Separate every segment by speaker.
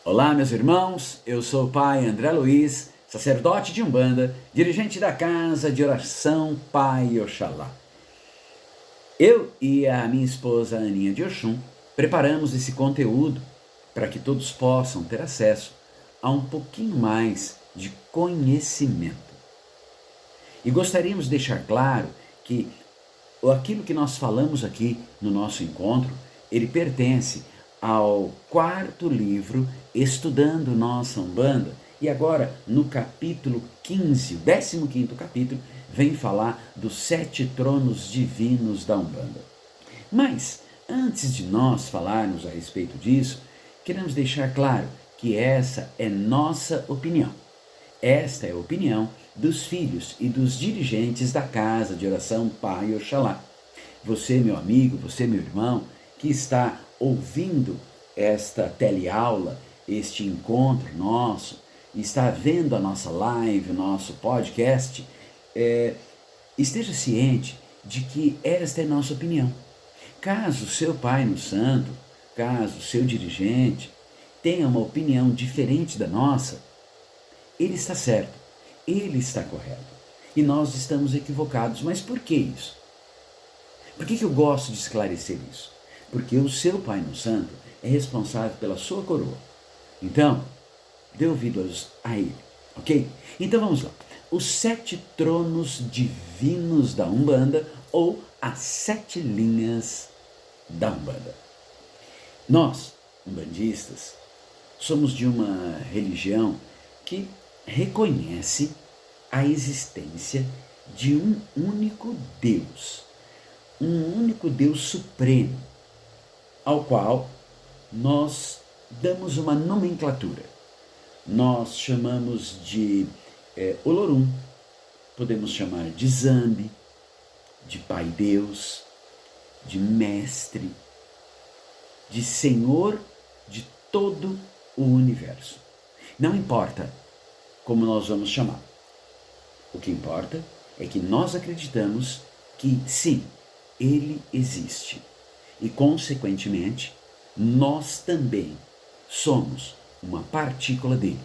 Speaker 1: Olá, meus irmãos, eu sou o Pai André Luiz, sacerdote de Umbanda, dirigente da Casa de Oração Pai Oxalá. Eu e a minha esposa Aninha de Oxum preparamos esse conteúdo para que todos possam ter acesso a um pouquinho mais de conhecimento. E gostaríamos de deixar claro que aquilo que nós falamos aqui no nosso encontro, ele pertence ao quarto livro Estudando Nossa Umbanda. E agora, no capítulo 15, o 15º capítulo, vem falar dos 7 tronos divinos da Umbanda. Mas, antes de nós falarmos a respeito disso, queremos deixar claro que essa é nossa opinião. Esta é a opinião dos filhos e dos dirigentes da Casa de Oração Pai Oxalá. Você, meu amigo, você, meu irmão, que está ouvindo esta teleaula, este encontro nosso, está vendo a nossa live, o nosso podcast, esteja ciente de que esta é nossa opinião. Caso o seu Pai no Santo, caso o seu dirigente tenha uma opinião diferente da nossa, ele está certo, ele está correto. E nós estamos equivocados. Mas por que isso? Por que eu gosto de esclarecer isso? Porque o seu Pai no Santo é responsável pela sua coroa. Então, dê ouvidos a ele, ok? Então vamos lá. Os 7 tronos divinos da Umbanda, ou as 7 linhas da Umbanda. Nós, umbandistas, somos de uma religião que reconhece a existência de um único Deus supremo, ao qual nós damos uma nomenclatura. Nós chamamos de Olorum, podemos chamar de Zambi, de Pai Deus, de Mestre, de Senhor de todo o universo. Não importa como nós vamos chamar. O que importa é que nós acreditamos que sim, ele existe. E, consequentemente, nós também somos uma partícula dele.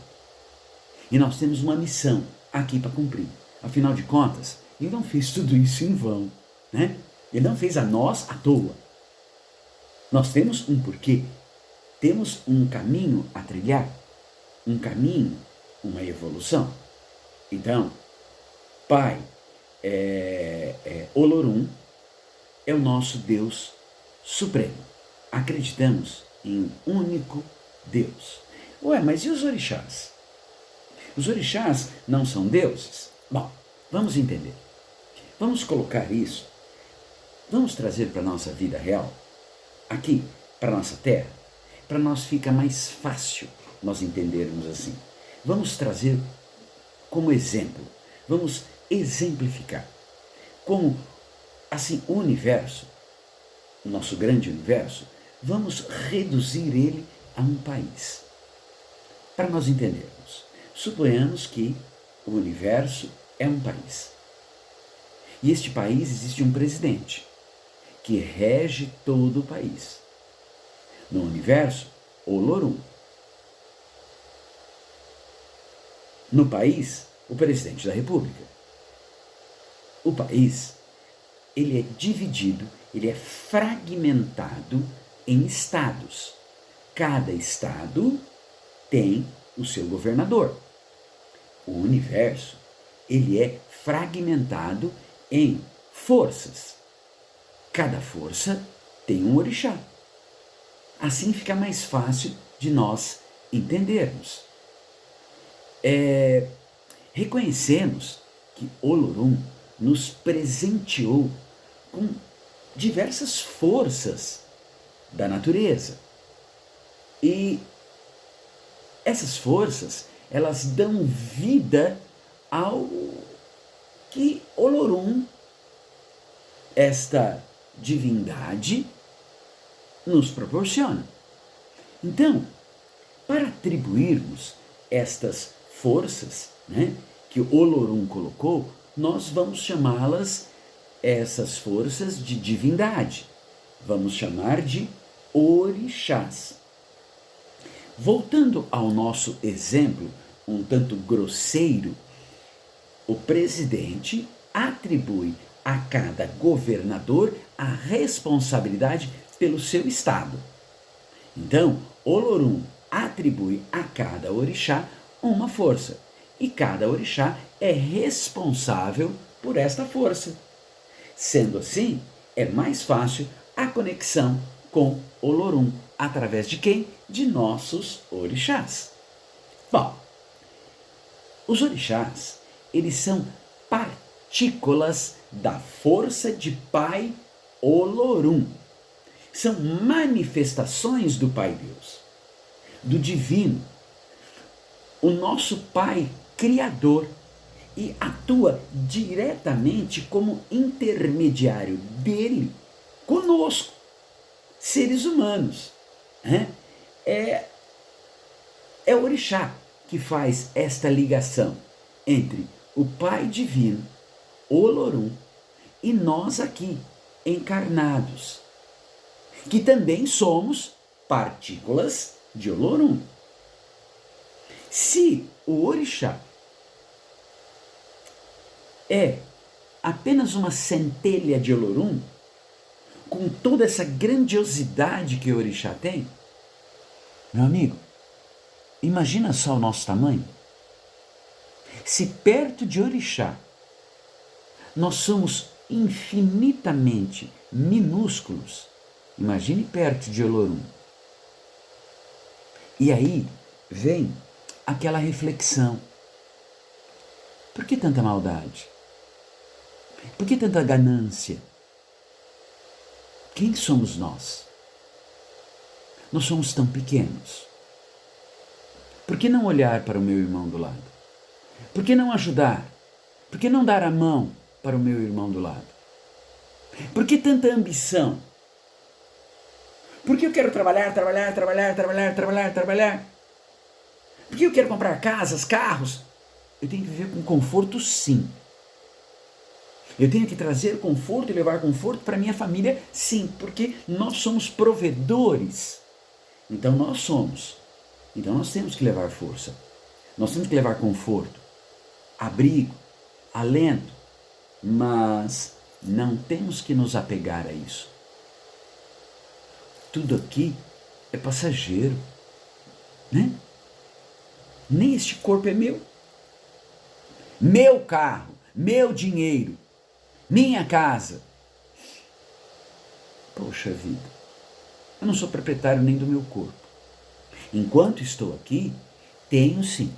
Speaker 1: E nós temos uma missão aqui para cumprir. Afinal de contas, ele não fez tudo isso em vão, né? Ele não fez a nós à toa. Nós temos um porquê, temos um caminho a trilhar, um caminho, uma evolução. Então, Pai Olorum é o nosso Deus supremo. Acreditamos em um único Deus. Ué, mas e os orixás? Os orixás não são deuses? Bom, vamos entender. Vamos colocar isso, vamos trazer para a nossa vida real, aqui, para a nossa terra, para nós fica mais fácil nós entendermos assim. Vamos trazer como exemplo, vamos exemplificar como, assim, o universo, o nosso grande universo, vamos reduzir ele a um país. Para nós entendermos, suponhamos que o universo é um país. E este país existe um presidente que rege todo o país. No universo, Olorum. No país, o presidente da República. O país, ele é dividido, ele é fragmentado em estados. Cada estado tem o seu governador. O universo, ele é fragmentado em forças. Cada força tem um orixá. Assim fica mais fácil de nós entendermos. Reconhecemos que Olorum nos presenteou com diversas forças da natureza. E essas forças, elas dão vida ao que Olorum, esta divindade, nos proporciona. Então, para atribuirmos estas forças, né, que o Olorum colocou, nós vamos chamá-las, essas forças, de divindade. Vamos chamar de orixás. Voltando ao nosso exemplo, um tanto grosseiro, o presidente atribui a cada governador a responsabilidade pelo seu estado. Então, Olorum atribui a cada orixá uma força, e cada orixá é responsável por esta força. Sendo assim, é mais fácil a conexão com Olorum, através de quem? De nossos orixás. Bom, os orixás, eles são partículas da força de Pai Olorum. São manifestações do Pai Deus, do divino, o nosso Pai Criador, e atua diretamente como intermediário dele conosco, seres humanos. É o orixá que faz esta ligação entre o Pai Divino, Olorum, e nós aqui, encarnados, que também somos partículas de Olorum. Se o orixá é apenas uma centelha de Olorum, com toda essa grandiosidade que o orixá tem, meu amigo, imagina só o nosso tamanho. Se perto de orixá nós somos infinitamente minúsculos, imagine perto de Olorum. E aí vem aquela reflexão: por que tanta maldade? Por que tanta ganância? Quem somos nós? Nós somos tão pequenos. Por que não olhar para o meu irmão do lado? Por que não ajudar? Por que não dar a mão para o meu irmão do lado? Por que tanta ambição? Por que eu quero trabalhar? Por que eu quero comprar casas, carros? Eu tenho que viver com conforto, sim. Eu tenho que trazer conforto e levar conforto para minha família, sim, porque nós somos provedores. Então nós temos que levar força. Nós temos que levar conforto, abrigo, alento, mas não temos que nos apegar a isso. Tudo aqui é passageiro, né? Nem este corpo é meu. Meu carro, meu dinheiro, minha casa. Poxa vida, eu não sou proprietário nem do meu corpo. Enquanto estou aqui, tenho sim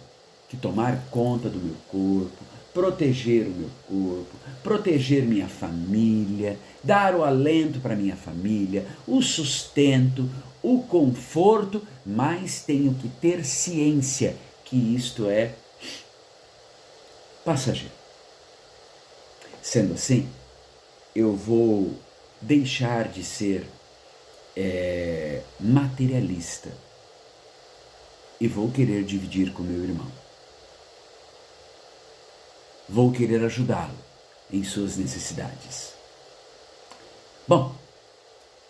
Speaker 1: que tomar conta do meu corpo, proteger o meu corpo, proteger minha família, dar o alento para minha família, o sustento, o conforto, mas tenho que ter ciência que isto é passageiro. Sendo assim, eu vou deixar de ser materialista e vou querer dividir com meu irmão. Vou querer ajudá-lo em suas necessidades. Bom,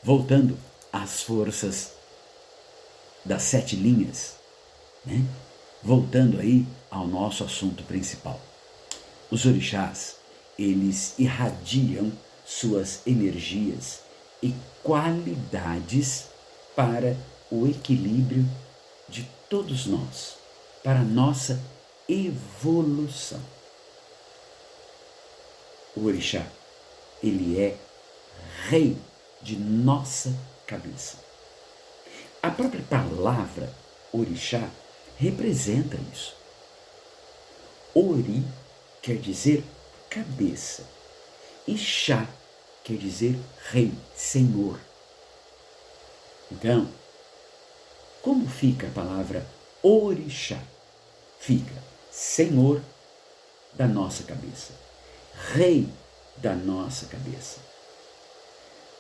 Speaker 1: voltando às forças das 7 linhas, né? Voltando aí ao nosso assunto principal. Os orixás, eles irradiam suas energias e qualidades para o equilíbrio de todos nós, para a nossa evolução. O orixá, ele é rei de nossa cabeça. A própria palavra orixá representa isso. Ori quer dizer cabeça. E Xá quer dizer rei, senhor. Então, como fica a palavra orixá? Fica senhor da nossa cabeça, rei da nossa cabeça.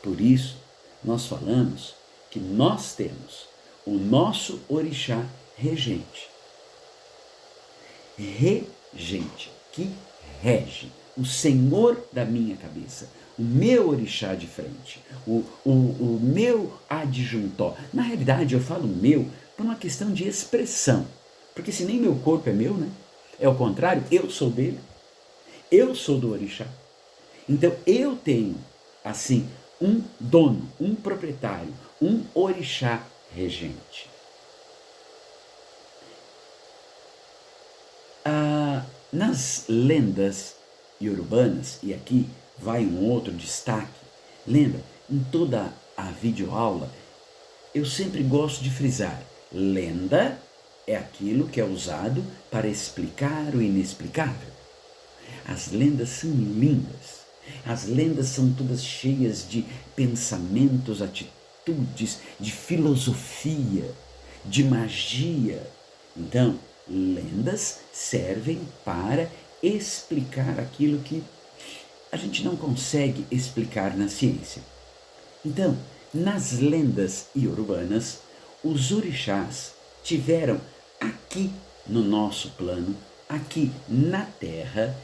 Speaker 1: Por isso, nós falamos que nós temos o nosso orixá regente. Regente, que rege, o senhor da minha cabeça, o meu orixá de frente, o meu adjuntor. Na realidade, eu falo meu por uma questão de expressão. Porque se nem meu corpo é meu, né? É o contrário, eu sou dele. Eu sou do orixá. Então eu tenho, assim, um dono, um proprietário, um orixá regente. Nas lendas iorubanas, e aqui vai um outro destaque, lembra, em toda a videoaula, eu sempre gosto de frisar, lenda é aquilo que é usado para explicar o inexplicável. As lendas são lindas, as lendas são todas cheias de pensamentos, atitudes, de filosofia, de magia. Então, lendas servem para explicar aquilo que a gente não consegue explicar na ciência. Então, nas lendas iorubanas, os orixás tiveram aqui no nosso plano, aqui na Terra,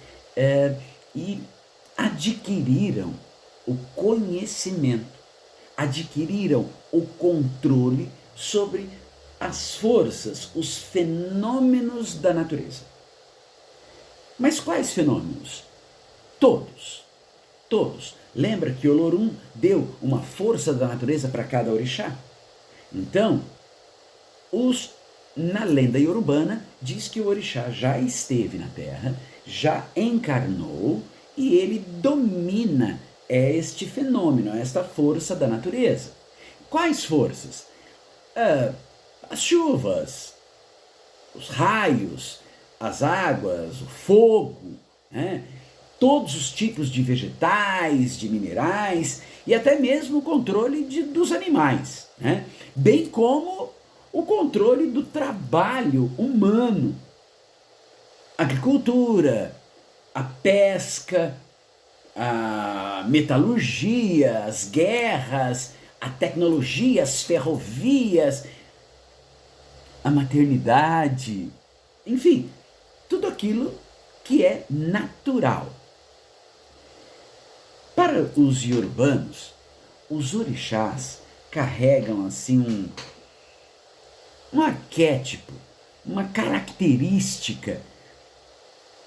Speaker 1: e adquiriram o conhecimento, adquiriram o controle sobre as forças, os fenômenos da natureza. Mas quais fenômenos? Todos. Todos. Lembra que Olorum deu uma força da natureza para cada orixá? Então, na lenda iorubana, diz que o orixá já esteve na Terra, já encarnou e ele domina este fenômeno, esta força da natureza. Quais forças? As chuvas, os raios, as águas, o fogo, né? Todos os tipos de vegetais, de minerais e até mesmo o controle dos animais, né? Bem como o controle do trabalho humano, agricultura, a pesca, a metalurgia, as guerras, a tecnologia, as ferrovias, a maternidade, enfim, tudo aquilo que é natural. Para os iorubanos, os orixás carregam assim um arquétipo, uma característica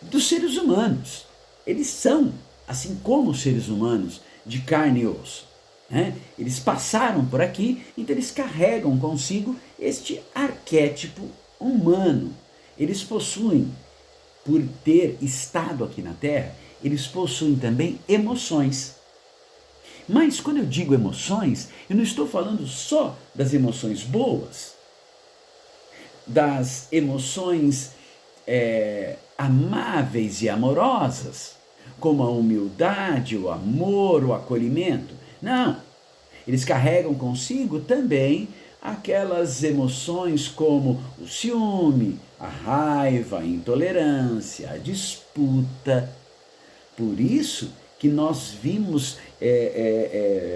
Speaker 1: dos seres humanos. Eles são, assim como os seres humanos, de carne e osso. Né? Eles passaram por aqui, então eles carregam consigo este arquétipo humano. Eles possuem, por ter estado aqui na Terra, eles possuem também emoções. Mas quando eu digo emoções, eu não estou falando só das emoções boas, das emoções amáveis e amorosas, como a humildade, o amor, o acolhimento. Não, eles carregam consigo também aquelas emoções como o ciúme, a raiva, a intolerância, a disputa. Por isso que nós vimos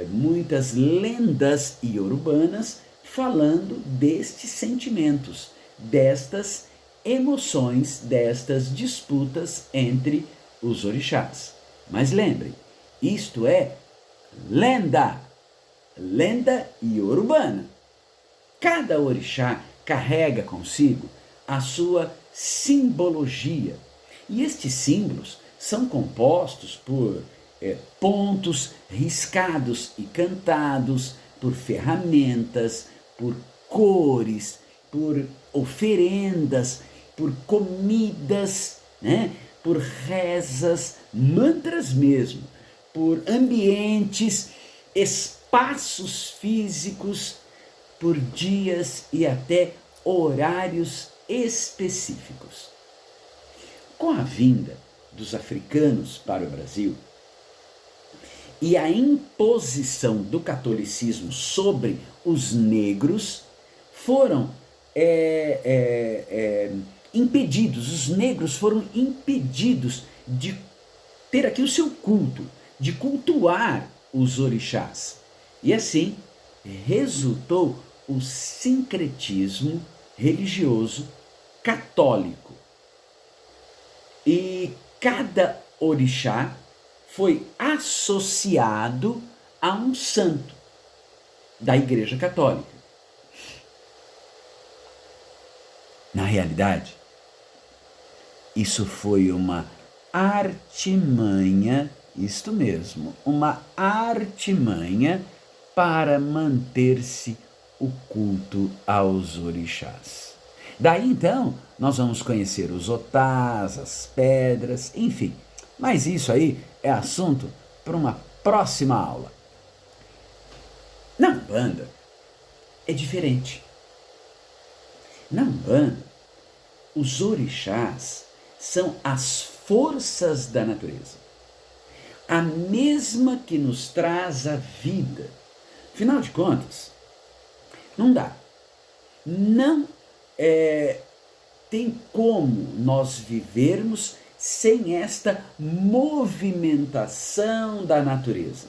Speaker 1: muitas lendas iorubanas falando destes sentimentos, destas emoções, destas disputas entre os orixás. Mas lembrem, isto é lenda, lenda iorubana. Cada orixá carrega consigo a sua simbologia. E estes símbolos são compostos por pontos riscados e cantados, por ferramentas, por cores, por oferendas, por comidas, né? Por rezas, mantras mesmo, por ambientes, espaços físicos, por dias e até horários específicos. Com a vinda dos africanos para o Brasil e a imposição do catolicismo sobre os negros, foram impedidos, os negros foram impedidos de ter aqui o seu culto, de cultuar os orixás. E assim resultou o sincretismo religioso católico. E cada orixá foi associado a um santo da Igreja Católica. Na realidade, isso foi uma artimanha, isto mesmo, uma artimanha para manter-se o culto aos orixás. Daí então, nós vamos conhecer os otás, as pedras, enfim. Mas isso aí é assunto para uma próxima aula. Na Umbanda é diferente. Na Umbanda, os orixás são as forças da natureza, a mesma que nos traz a vida. Afinal de contas, não dá. Não tem como nós vivermos sem esta movimentação da natureza.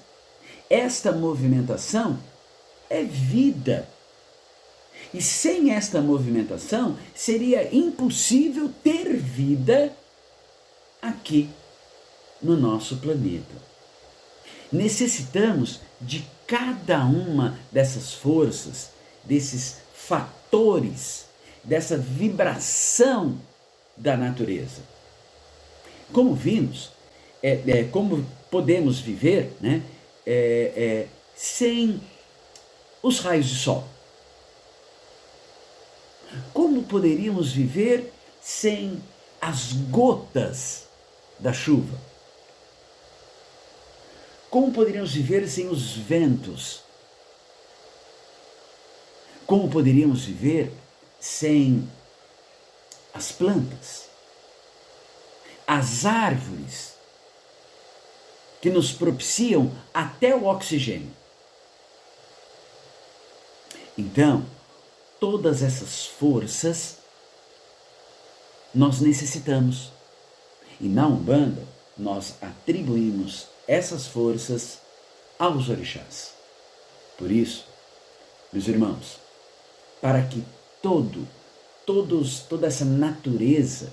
Speaker 1: Esta movimentação é vida. E sem esta movimentação seria impossível ter vida aqui no nosso planeta. Necessitamos de cada uma dessas forças, desses fatores, dessa vibração da natureza. Como vimos, como podemos viver, né, sem os raios de sol? Como poderíamos viver sem as gotas da chuva? Como poderíamos viver sem os ventos? Como poderíamos viver sem as plantas, as árvores, que nos propiciam até o oxigênio? Então, todas essas forças nós necessitamos. E na Umbanda, nós atribuímos essas forças aos orixás. Por isso, meus irmãos, para que toda essa natureza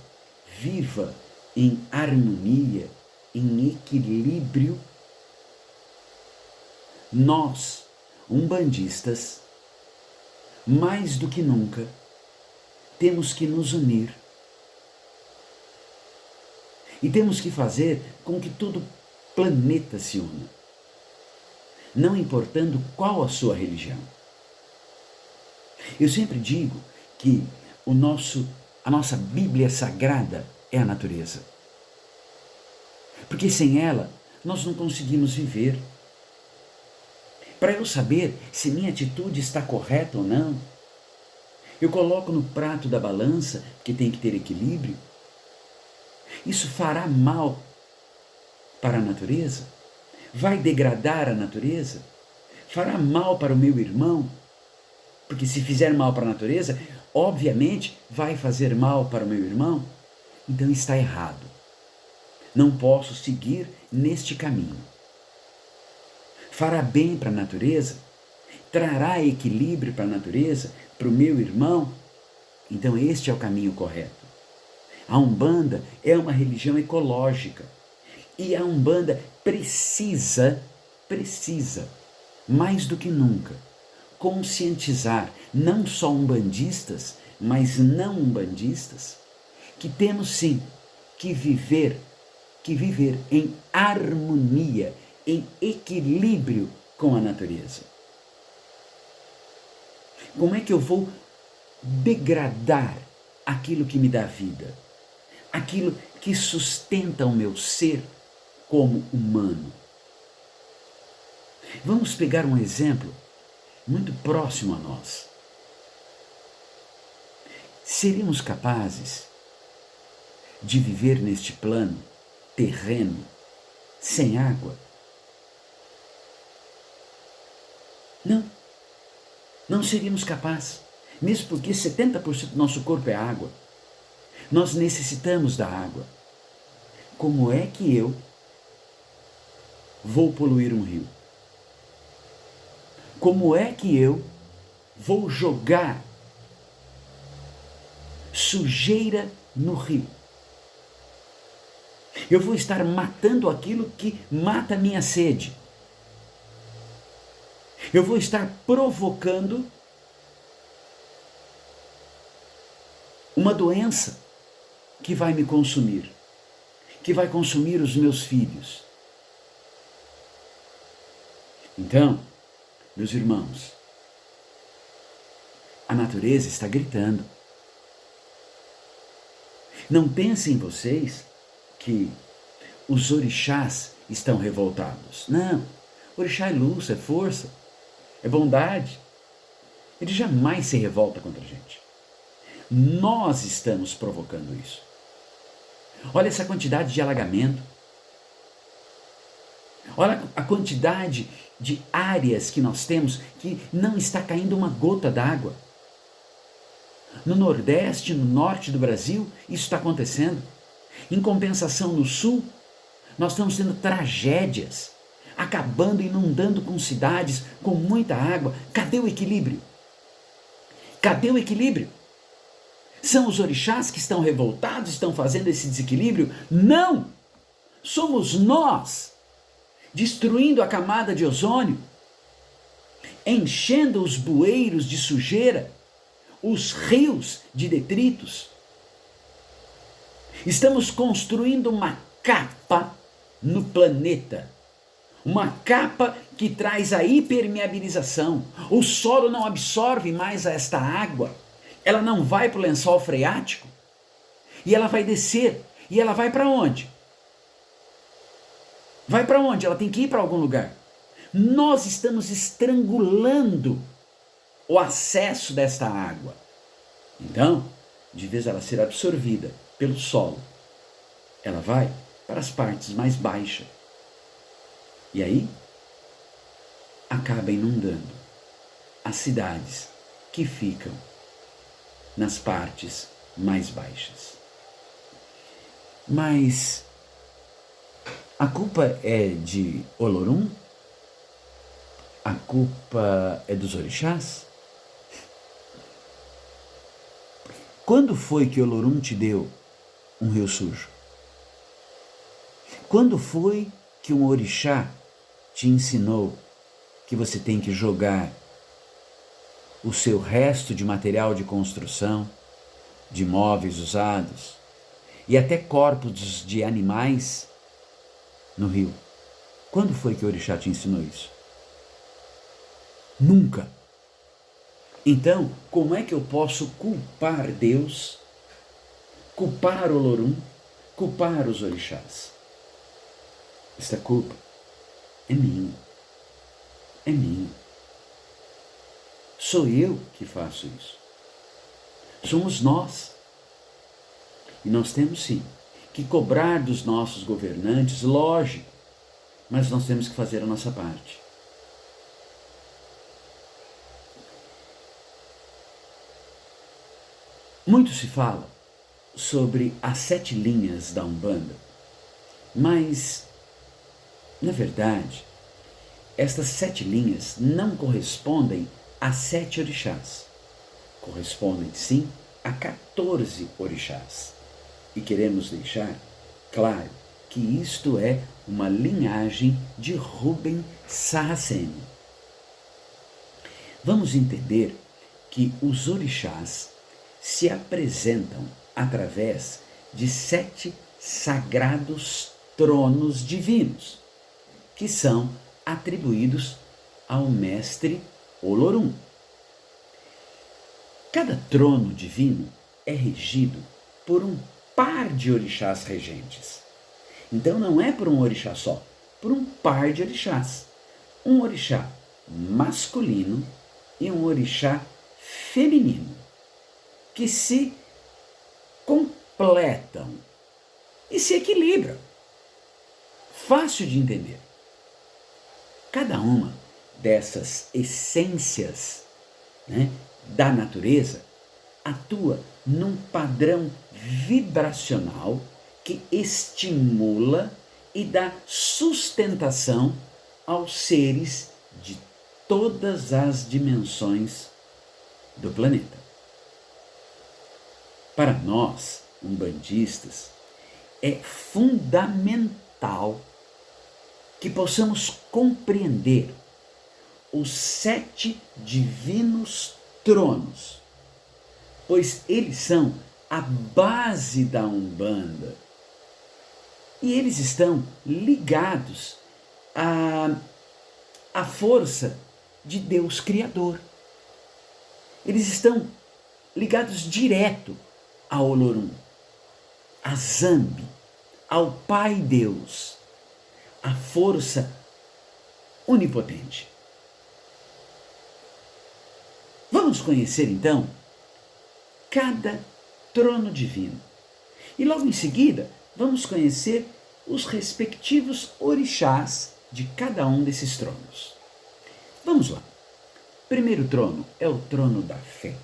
Speaker 1: viva em harmonia, em equilíbrio, nós, umbandistas, mais do que nunca, temos que nos unir. E temos que fazer com que todo o planeta se una, não importando qual a sua religião. Eu sempre digo que a nossa Bíblia Sagrada é a natureza. Porque sem ela, nós não conseguimos viver. Para eu saber se minha atitude está correta ou não, eu coloco no prato da balança, que tem que ter equilíbrio. Isso fará mal para a natureza? Vai degradar a natureza? Fará mal para o meu irmão? Porque se fizer mal para a natureza, obviamente vai fazer mal para o meu irmão. Então está errado. Não posso seguir neste caminho. Fará bem para a natureza? Trará equilíbrio para a natureza, para o meu irmão? Então este é o caminho correto. A Umbanda é uma religião ecológica. E a Umbanda precisa, mais do que nunca, conscientizar não só umbandistas, mas não umbandistas, que temos sim que viver em harmonia, em equilíbrio com a natureza. Como é que eu vou degradar aquilo que me dá vida? Aquilo que sustenta o meu ser como humano? Vamos pegar um exemplo muito próximo a nós. Seríamos capazes de viver neste plano terreno sem água? Não seríamos capazes, mesmo porque 70% do nosso corpo é água. Nós necessitamos da água. Como é que eu vou poluir um rio? Como é que eu vou jogar sujeira no rio? Eu vou estar matando aquilo que mata a minha sede. Eu vou estar provocando uma doença que vai me consumir, que vai consumir os meus filhos. Então, meus irmãos, a natureza está gritando. Não pensem vocês que os orixás estão revoltados. Não, orixá é luz, é força, é bondade. Ele jamais se revolta contra a gente. Nós estamos provocando isso. Olha essa quantidade de alagamento. Olha a quantidade de áreas que nós temos que não está caindo uma gota d'água. No Nordeste, no Norte do Brasil, isso está acontecendo. Em compensação, no Sul, nós estamos tendo tragédias, acabando, inundando com cidades, com muita água. Cadê o equilíbrio? Cadê o equilíbrio? São os orixás que estão revoltados, estão fazendo esse desequilíbrio? Não! Somos nós, destruindo a camada de ozônio, enchendo os bueiros de sujeira, os rios de detritos. Estamos construindo uma capa no planeta, uma capa que traz a hipermeabilização. O solo não absorve mais esta água, ela não vai para o lençol freático, e ela vai descer, e ela vai para onde? Vai para onde? Ela tem que ir para algum lugar. Nós estamos estrangulando o acesso desta água. Então, de vez ela ser absorvida pelo solo, ela vai para as partes mais baixas. E aí, acaba inundando as cidades que ficam nas partes mais baixas. Mas a culpa é de Olorum? A culpa é dos orixás? Quando foi que Olorum te deu um rio sujo? Quando foi que um orixá te ensinou que você tem que jogar o seu resto de material de construção, de móveis usados e até corpos de animais no rio? Quando foi que o orixá te ensinou isso? Nunca. Então, como é que eu posso culpar Deus, culpar Olorum, culpar os orixás? Esta culpa é minha. É minha. Sou eu que faço isso. Somos nós. E nós temos sim que cobrar dos nossos governantes, lógico, mas nós temos que fazer a nossa parte. Muito se fala sobre as 7 linhas da Umbanda, mas, na verdade, estas 7 linhas não correspondem a 7 orixás. Correspondem, sim, a 14 orixás. E queremos deixar claro que isto é uma linhagem de Rubem Sarraceni. Vamos entender que os orixás se apresentam através de 7 sagrados tronos divinos, que são atribuídos ao mestre Olorum. Cada trono divino é regido por um par de orixás regentes. Então não é por um orixá só, por um par de orixás. Um orixá masculino e um orixá feminino, que se completam e se equilibram. Fácil de entender. Cada uma dessas essências, da natureza atua num padrão vibracional que estimula e dá sustentação aos seres de todas as dimensões do planeta. Para nós, umbandistas, é fundamental que possamos compreender os 7 divinos tronos, pois eles são a base da Umbanda. E eles estão ligados à força de Deus Criador. Eles estão ligados direto a Olorum, a Zambi, ao Pai Deus, a força onipotente. Vamos conhecer então cada trono divino. E logo em seguida, vamos conhecer os respectivos orixás de cada um desses tronos. Vamos lá. O primeiro trono é o trono da fé.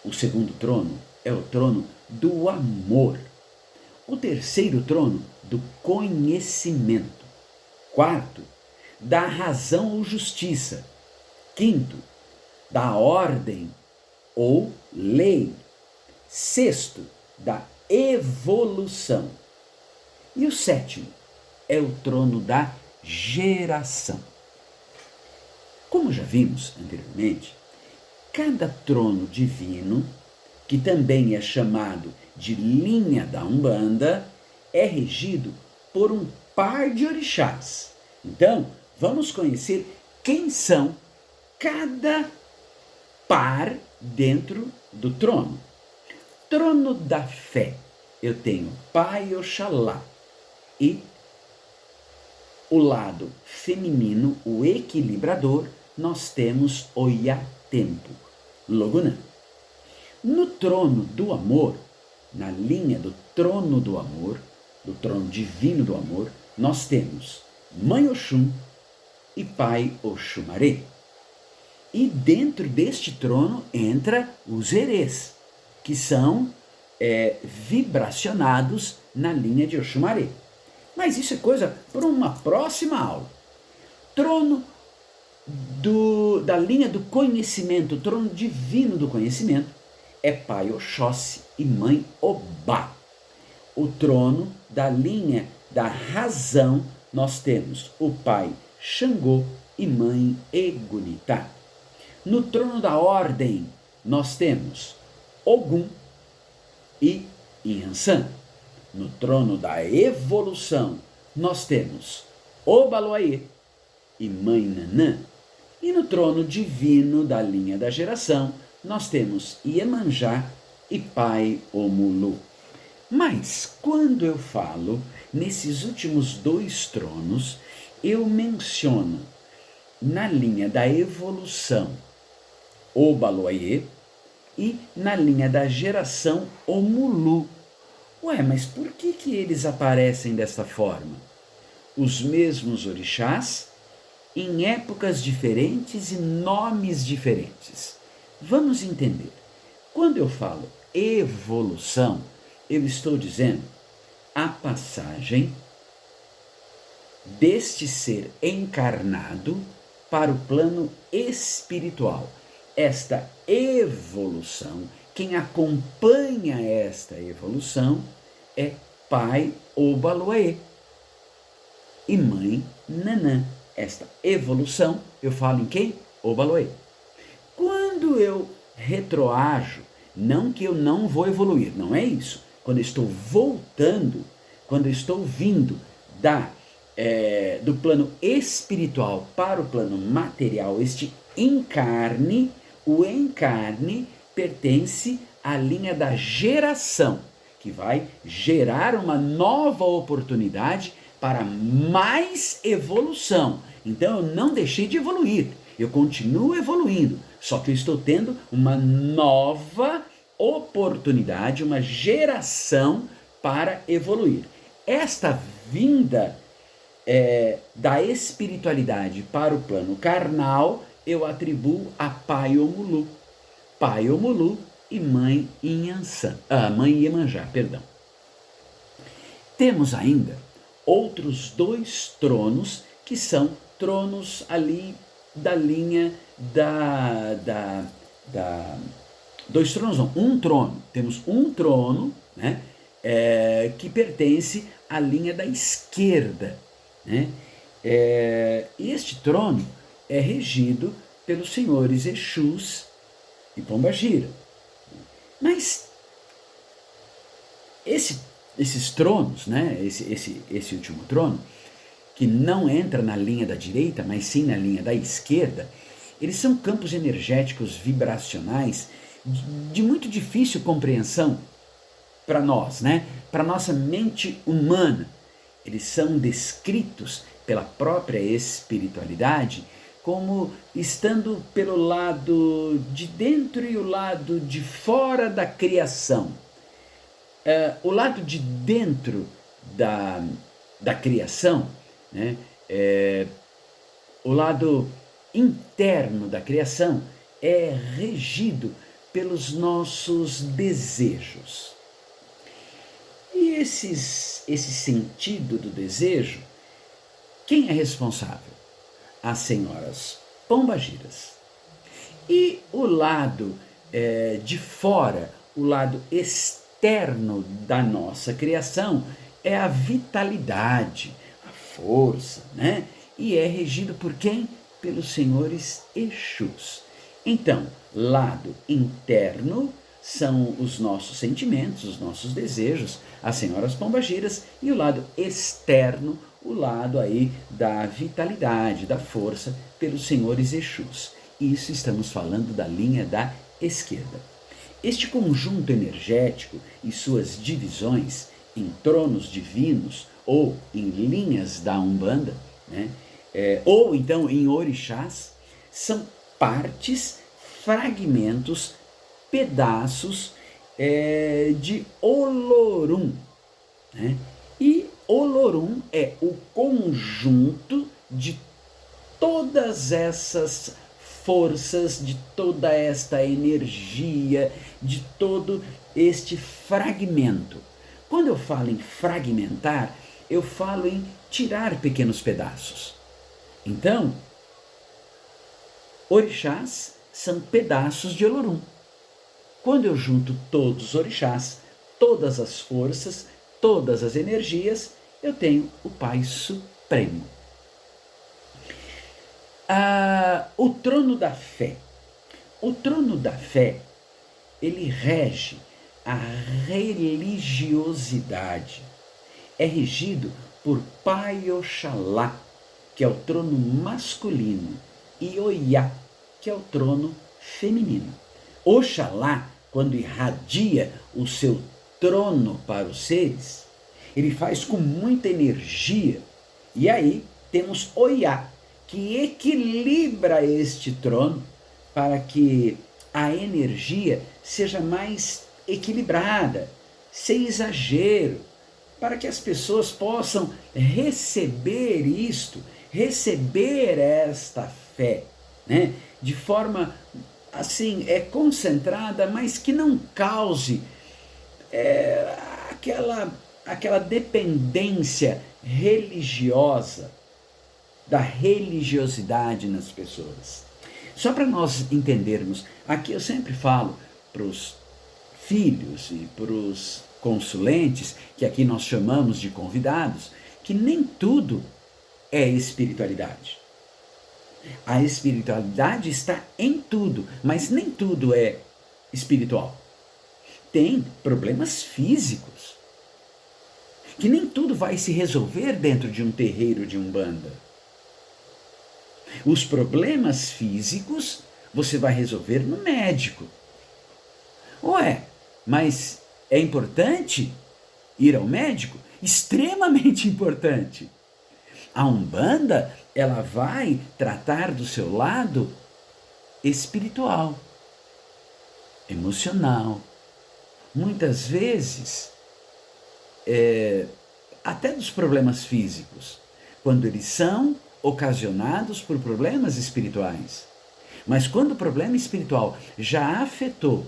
Speaker 1: O segundo trono é o trono do amor. O terceiro trono, do conhecimento. Quarto, da razão ou justiça. Quinto, da ordem ou lei. Sexto, da evolução. E o sétimo é o trono da geração. Como já vimos anteriormente, cada trono divino, que também é chamado de linha da Umbanda, é regido por um par de orixás. Então, vamos conhecer quem são cada par dentro do trono. Trono da fé, eu tenho Pai Oxalá e o lado feminino, o equilibrador, nós temos Oiatempo, Logunã. No trono do amor, na linha do trono do amor, do trono divino do amor, nós temos Mãe Oxum e Pai Oxumaré. E dentro deste trono entra os herês, que são vibracionados na linha de Oxumaré. Mas isso é coisa para uma próxima aula. Trono da linha do conhecimento, o trono divino do conhecimento, é Pai Oxóssi e Mãe Obá. O trono da linha da razão, nós temos o Pai Xangô e Mãe Egunitá. No trono da ordem, nós temos Ogum e Inhansã. No trono da evolução, nós temos Obaloaiê e Mãe Nanã. E no trono divino da linha da geração, nós temos Iemanjá e Pai Omulu. Mas, quando eu falo nesses últimos dois tronos, eu menciono na linha da evolução Obaloaiê e na linha da geração Omulu. Ué, mas por que eles aparecem dessa forma? Os mesmos orixás, em épocas diferentes e nomes diferentes. Vamos entender. Quando eu falo evolução, eu estou dizendo a passagem deste ser encarnado para o plano espiritual. Esta evolução, quem acompanha esta evolução é Pai Obaloaiê e Mãe Nanã. Esta evolução, eu falo em quem? Obaloaiê. Quando eu retroajo, não que eu não vou evoluir, não é isso. Quando eu estou voltando, quando eu estou vindo do plano espiritual para o plano material, este encarne, o encarne pertence à linha da geração, que vai gerar uma nova oportunidade para mais evolução. Então eu não deixei de evoluir, eu continuo evoluindo, só que eu estou tendo uma nova oportunidade, uma geração para evoluir. Esta vinda da espiritualidade para o plano carnal, eu atribuo a Pai Omulu. Pai Omulu e Mãe Inhansã, Mãe Iemanjá, perdão. Temos ainda outros dois tronos que são tronos ali da linha dois tronos não, um trono. Temos um trono, né, que pertence à linha da esquerda, né? E este trono é regido pelos senhores Exus e Pombagira. Mas Esses tronos, né? Esse último trono, que não entra na linha da direita, mas sim na linha da esquerda, eles são campos energéticos vibracionais de muito difícil compreensão para nós, né? Para nossa mente humana. Eles são descritos pela própria espiritualidade como estando pelo lado de dentro e o lado de fora da criação. O lado de dentro da criação, né? O lado interno da criação é regido pelos nossos desejos. E esse sentido do desejo, quem é responsável? As senhoras pombagiras. E o lado de fora, o lado externo da nossa criação é a vitalidade, a força, né? E é regido por quem? Pelos senhores Exus. Então, lado interno são os nossos sentimentos, os nossos desejos, as senhoras pombagiras, e o lado externo, o lado aí da vitalidade, da força, pelos senhores Exus. Isso estamos falando da linha da esquerda. Este conjunto energético e suas divisões em tronos divinos ou em linhas da Umbanda, né? Ou então em orixás, são partes, fragmentos, pedaços de Olorum, né? E Olorum é o conjunto de todas essas forças, de toda esta energia, de todo este fragmento. Quando eu falo em fragmentar, eu falo em tirar pequenos pedaços. Então, orixás são pedaços de Olorum. Quando eu junto todos os orixás, todas as forças, todas as energias, eu tenho o Pai Supremo. O trono da fé. O trono da fé, ele rege a religiosidade. É regido por Pai Oxalá, que é o trono masculino, e Oiá, que é o trono feminino. Oxalá, quando irradia o seu trono para os seres, ele faz com muita energia. E aí temos Oiá, que equilibra este trono para que a energia seja mais equilibrada, sem exagero, para que as pessoas possam receber isto, receber esta fé, né? De forma assim, concentrada, mas que não cause aquela dependência religiosa, da religiosidade nas pessoas. Só para nós entendermos, aqui eu sempre falo para os filhos e para os consulentes, que aqui nós chamamos de convidados, que nem tudo é espiritualidade. A espiritualidade está em tudo, mas nem tudo é espiritual. Tem problemas físicos, que nem tudo vai se resolver dentro de um terreiro de Umbanda. Os problemas físicos você vai resolver no médico. Mas é importante ir ao médico? Extremamente importante. A Umbanda, ela vai tratar do seu lado espiritual, emocional, muitas vezes até dos problemas físicos, quando eles são ocasionados por problemas espirituais. Mas quando o problema espiritual já afetou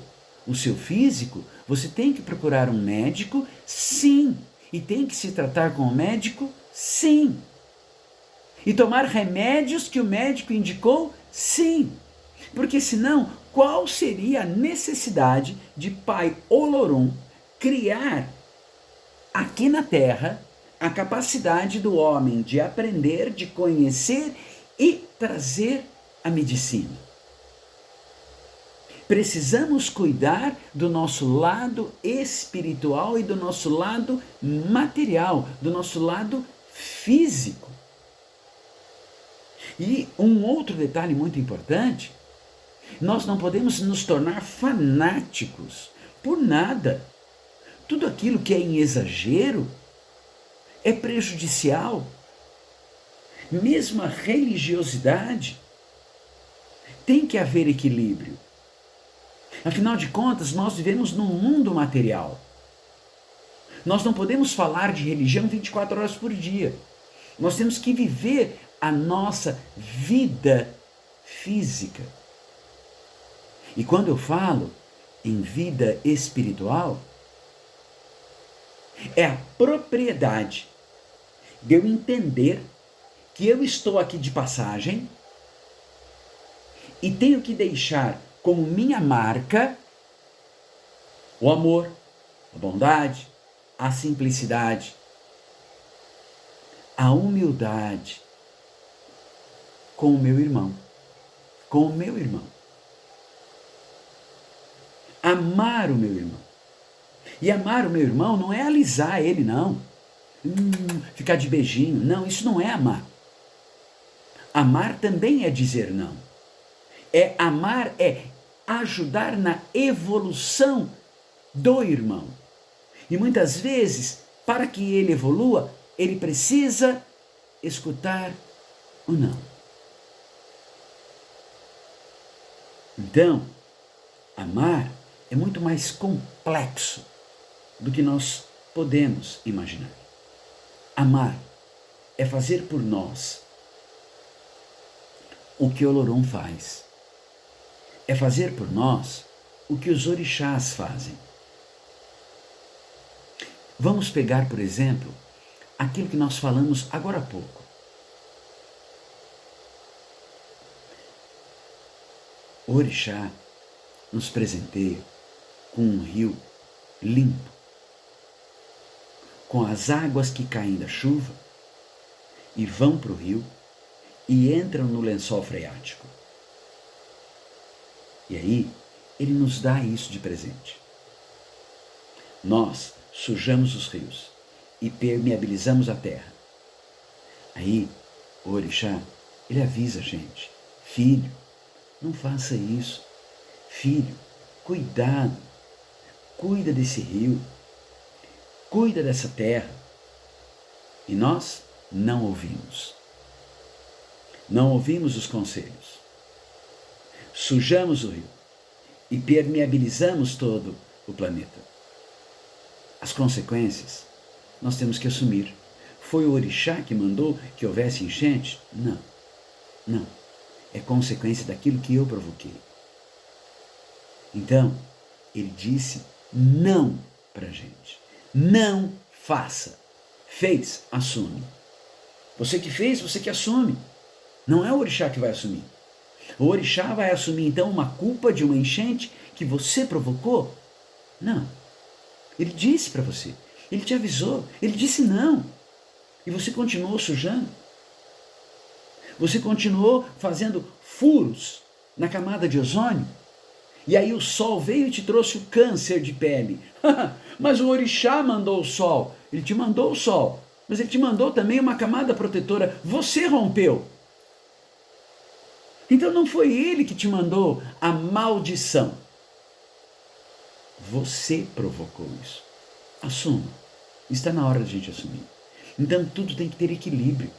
Speaker 1: o seu físico, você tem que procurar um médico, sim, e tem que se tratar com o médico, sim. E tomar remédios que o médico indicou, sim. Porque senão, qual seria a necessidade de Pai Olorum criar aqui na Terra a capacidade do homem de aprender, de conhecer e trazer a medicina? Precisamos cuidar do nosso lado espiritual e do nosso lado material, do nosso lado físico. E um outro detalhe muito importante, nós não podemos nos tornar fanáticos por nada. Tudo aquilo que é em exagero é prejudicial. Mesmo a religiosidade tem que haver equilíbrio. Afinal de contas, nós vivemos num mundo material. Nós não podemos falar de religião 24 horas por dia. Nós temos que viver a nossa vida física. E quando eu falo em vida espiritual, é a propriedade de eu entender que eu estou aqui de passagem e tenho que deixar como minha marca o amor, a bondade, a simplicidade, a humildade com o meu irmão, Amar o meu irmão. E amar o meu irmão não é alisar ele, não. Ficar de beijinho. Não, isso não é amar. Amar também é dizer não. Amar é ajudar na evolução do irmão. E muitas vezes, para que ele evolua, ele precisa escutar o não. Então, amar é muito mais complexo do que nós podemos imaginar. Amar é fazer por nós o que Olorum faz. É fazer por nós o que os orixás fazem. Vamos pegar, por exemplo, aquilo que nós falamos agora há pouco. O orixá nos presenteia com um rio limpo, com as águas que caem da chuva e vão para o rio e entram no lençol freático. E aí, ele nos dá isso de presente. Nós sujamos os rios e permeabilizamos a terra. Aí, o orixá, ele avisa a gente: filho, não faça isso. Filho, cuidado. Cuida desse rio. Cuida dessa terra. E nós não ouvimos. Não ouvimos os conselhos. Sujamos o rio e permeabilizamos todo o planeta. As consequências nós temos que assumir. Foi o orixá que mandou que houvesse enchente? Não. Não. É consequência daquilo que eu provoquei. Então, ele disse não para a gente. Não faça. Fez, assume. Você que fez, você que assume. Não é o orixá que vai assumir. O orixá vai assumir então uma culpa de uma enchente que você provocou? Não. Ele disse para você. Ele te avisou. Ele disse não. E você continuou sujando. Você continuou fazendo furos na camada de ozônio. E aí o sol veio e te trouxe o câncer de pele. Mas o orixá mandou o sol. Ele te mandou o sol. Mas ele te mandou também uma camada protetora. Você rompeu. Então não foi ele que te mandou a maldição. Você provocou isso. Assuma. Está na hora de a gente assumir. Então tudo tem que ter equilíbrio.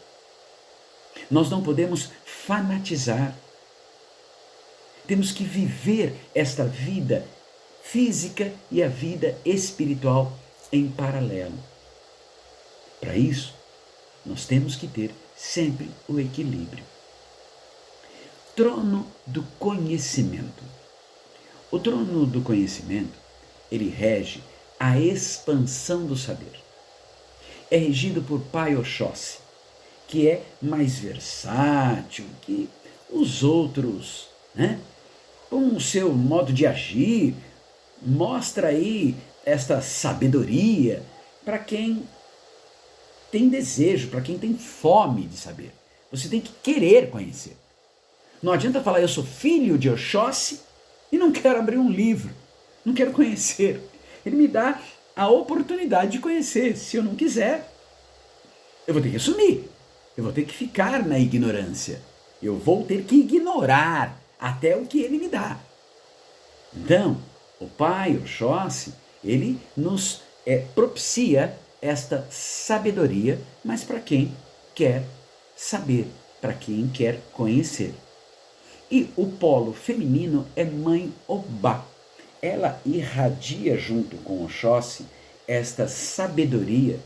Speaker 1: Nós não podemos fanatizar. Temos que viver esta vida física e a vida espiritual em paralelo. Para isso, nós temos que ter sempre o equilíbrio. Trono do conhecimento. O trono do conhecimento, ele rege a expansão do saber. É regido por Pai Oxóssi, que é mais versátil que os outros, né? Com o seu modo de agir, mostra aí esta sabedoria para quem tem desejo, para quem tem fome de saber. Você tem que querer conhecer. Não adianta falar eu sou filho de Oxóssi e não quero abrir um livro, não quero conhecer. Ele me dá a oportunidade de conhecer. Se eu não quiser, eu vou ter que assumir, eu vou ter que ficar na ignorância, eu vou ter que ignorar até o que ele me dá. Então, o Pai Oxóssi, ele nos propicia esta sabedoria, mas para quem quer saber, para quem quer conhecer. E o polo feminino é Mãe Obá. Ela irradia junto com Oxóssi esta sabedoria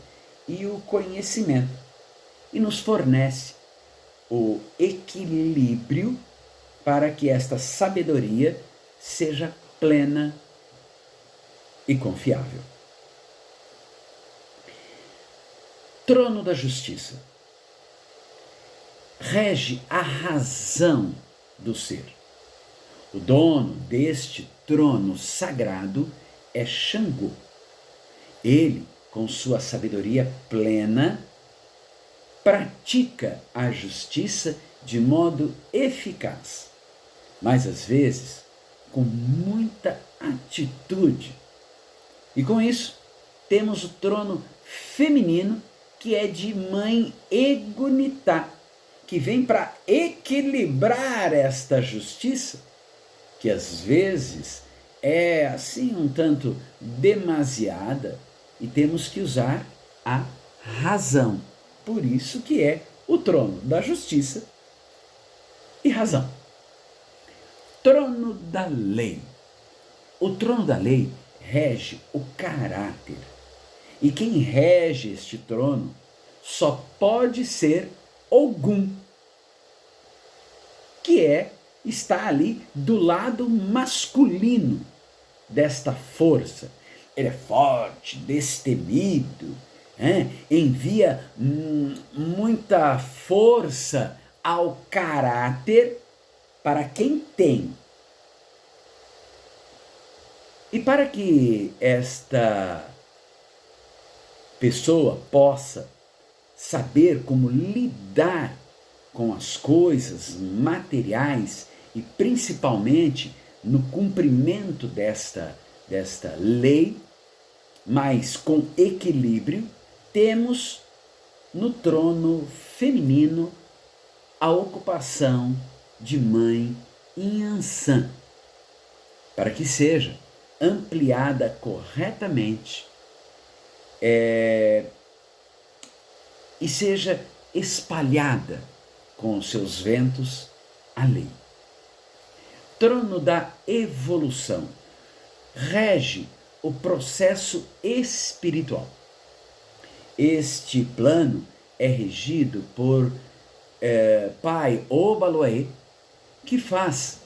Speaker 1: e o conhecimento e nos fornece o equilíbrio para que esta sabedoria seja plena e confiável. Trono da Justiça rege a razão do ser. O dono deste trono sagrado é Xangô. Ele, com sua sabedoria plena, pratica a justiça de modo eficaz, mas às vezes com muita atitude. E com isso, temos o trono feminino, que é de Mãe Egunitá, que vem para equilibrar esta justiça, que às vezes é assim um tanto demasiada, e temos que usar a razão. Por isso que é o trono da justiça e razão. Trono da lei. O trono da lei rege o caráter. E quem rege este trono só pode ser Ogum, que está ali do lado masculino desta força. Ele é forte, destemido, envia muita força ao caráter para quem tem. E para que esta pessoa possa saber como lidar com as coisas materiais e principalmente no cumprimento desta lei, mas com equilíbrio, temos no trono feminino a ocupação de Mãe Inhansã, para que seja ampliada corretamente e seja espalhada com os seus ventos a lei. Trono da evolução rege o processo espiritual. Este plano é regido por Pai Obaloaê, que faz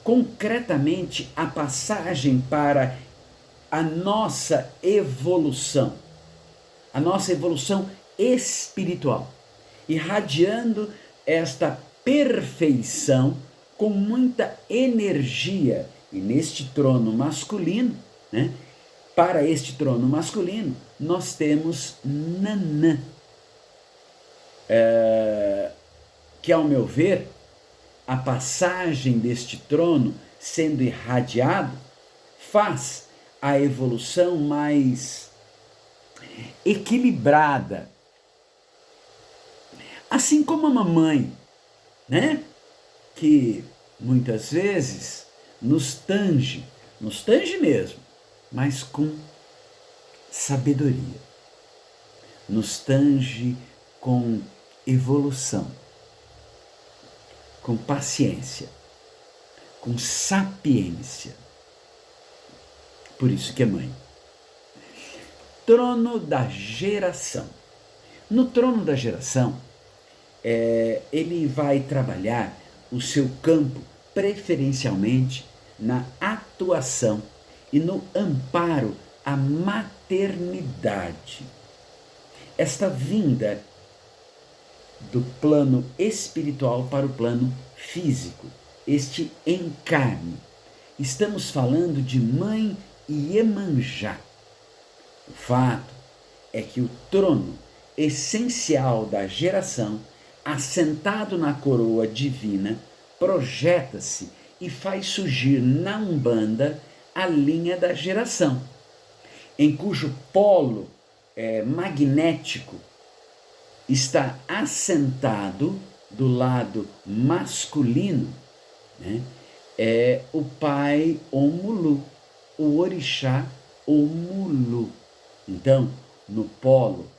Speaker 1: concretamente a passagem para a nossa evolução espiritual, irradiando esta perfeição com muita energia. E neste trono masculino, para este trono masculino, nós temos Nanã, que, ao meu ver, a passagem deste trono sendo irradiado faz a evolução mais equilibrada. Assim como a mamãe, que muitas vezes nos tange mesmo, mas com sabedoria, nos tange com evolução, com paciência, com sapiência. Por isso que é mãe. Trono da geração. No trono da geração, ele vai trabalhar o seu campo preferencialmente na atuação e no amparo à maternidade. Esta vinda do plano espiritual para o plano físico, este encarne. Estamos falando de Mãe Iemanjá. O fato é que o trono essencial da geração, assentado na coroa divina, projeta-se e faz surgir na Umbanda a linha da geração, em cujo polo magnético está assentado do lado masculino, né, o pai Omulu, o orixá Omulu. Então, no polo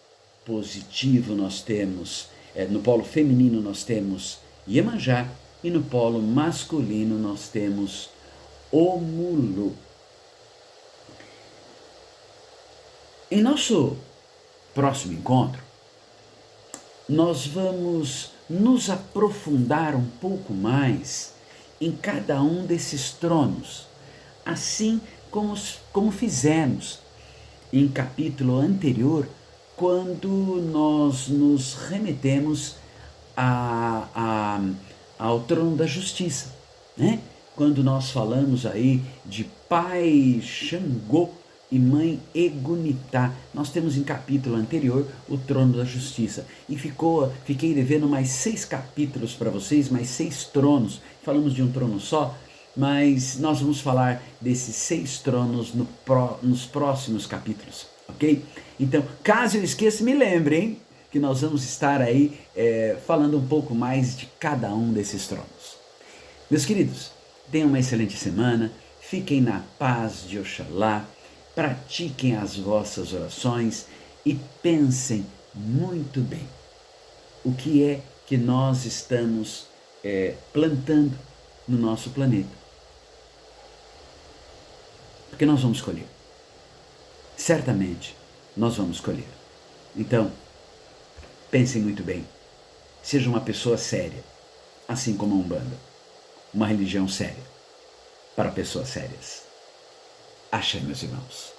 Speaker 1: positivo nós temos, no polo feminino nós temos Iemanjá e no polo masculino nós temos Omulu. Em nosso próximo encontro, nós vamos nos aprofundar um pouco mais em cada um desses tronos, assim como fizemos em capítulo anterior, quando nós nos remetemos ao trono da justiça, né? Quando nós falamos aí de pai Xangô e mãe Egunitá, nós temos em capítulo anterior o trono da justiça, e fiquei devendo mais 6 capítulos para vocês, mais 6 tronos. Falamos de um trono só, mas nós vamos falar desses 6 tronos nos próximos capítulos, ok? Então, caso eu esqueça, me lembre, hein, que nós vamos estar aí falando um pouco mais de cada um desses tronos. Meus queridos, tenham uma excelente semana, fiquem na paz de Oxalá, pratiquem as vossas orações e pensem muito bem o que é que nós estamos plantando no nosso planeta. Porque nós vamos colher. Certamente nós vamos colher. Então, pensem muito bem. Seja uma pessoa séria, assim como a Umbanda. Uma religião séria, para pessoas sérias. Axé, meus irmãos.